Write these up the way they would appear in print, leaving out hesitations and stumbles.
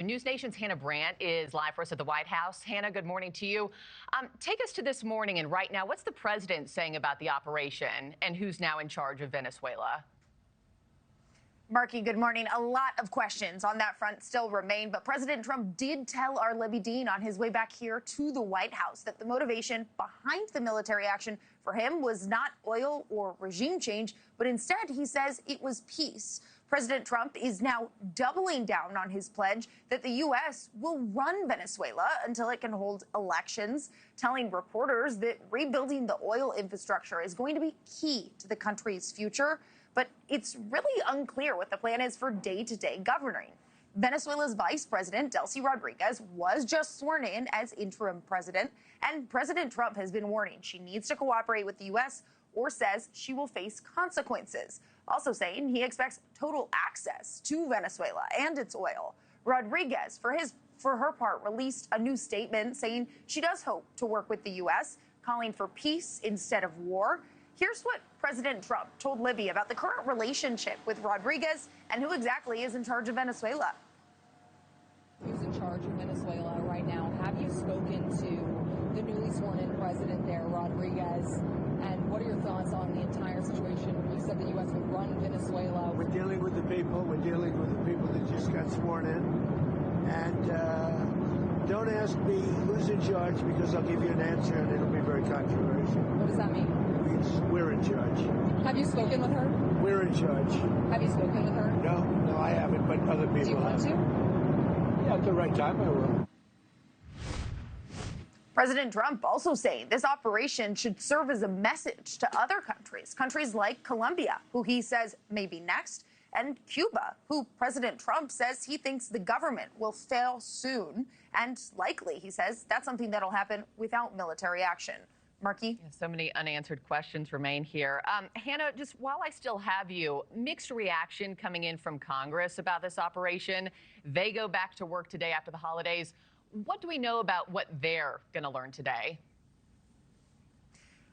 NewsNation's Hannah Brandt is live for us at the White House. Hannah, good morning to you. Take us to this morning and right now. What's the president saying about the operation and who's now in charge of Venezuela? Markie, good morning. A lot of questions on that front still remain, but President Trump did tell our Libby Dean on his way back here to the White House that the motivation behind the military action for him was not oil or regime change, but instead, he says it was peace. President Trump is now doubling down on his pledge that the U.S. will run Venezuela until it can hold elections, telling reporters that rebuilding the oil infrastructure is going to be key to the country's future. But it's really unclear what the plan is for day-to-day governing. Venezuela's Vice President Delcy Rodriguez was just sworn in as interim president, and President Trump has been warning she needs to cooperate with the U.S. or says she will face consequences, also saying he expects total access to Venezuela and its oil. Rodriguez, for her part, released a new statement saying she does hope to work with the U.S., calling for peace instead of war. Here's what President Trump told Libby about the current relationship with Rodriguez and who exactly is in charge of Venezuela. Who's in charge of Venezuela right now? Have you spoken to the newly sworn-in president there, Rodriguez? And what are your thoughts on the entire situation? You said the U.S. would run Venezuela. We're dealing with the people. We're dealing with the people that just got sworn in. And don't ask me who's in charge, because I'll give you an answer and it'll be very controversial. What does that mean? We're in charge. Have you spoken with her? We're in charge. Have you spoken with her? No, I haven't, but other people have. Do you want to? Yeah, at the right time, I will. President Trump also saying this operation should serve as a message to other countries like Colombia, who he says may be next, and Cuba, who President Trump says he thinks the government will fail soon. And likely, he says, that's something that'll happen without military action. Markie? Yeah, so many unanswered questions remain here. Hannah, just while I still have you, mixed reaction coming in from Congress about this operation. They go back to work today after the holidays. What do we know about what they're going to learn today?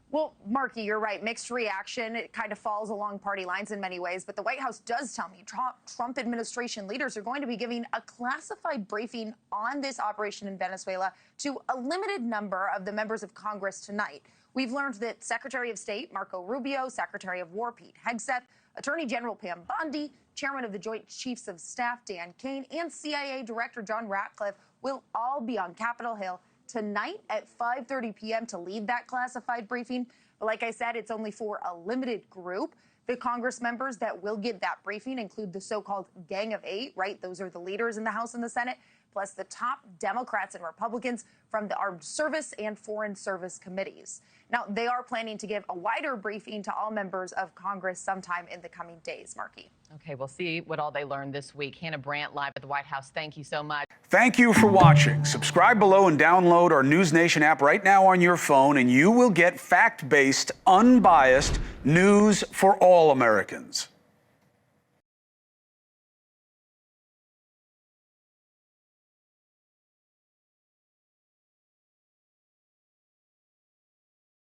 Well, Markie, you're right. Mixed reaction. It kind of falls along party lines in many ways. But the White House does tell me Trump administration leaders are going to be giving a classified briefing on this operation in Venezuela to a limited number of the members of Congress tonight. We've learned that Secretary of State Marco Rubio, Secretary of War Pete Hegseth, Attorney General Pam Bondi, Chairman of the Joint Chiefs of Staff Dan Kane, and CIA Director John Ratcliffe will all be on Capitol Hill tonight at 5:30 p.m. to lead that classified briefing. But like I said, it's only for a limited group. The Congress members that will get that briefing include the so-called Gang of Eight, right? Those are the leaders in the House and the Senate, plus the top Democrats and Republicans from the Armed Service and Foreign Service committees. Now, they are planning to give a wider briefing to all members of Congress sometime in the coming days, Markie. Okay, we'll see what all they learned this week. Hannah Brandt live at the White House. Thank you so much. Thank you for watching. Subscribe below and download our NewsNation app right now on your phone, and you will get fact-based, unbiased news for all Americans.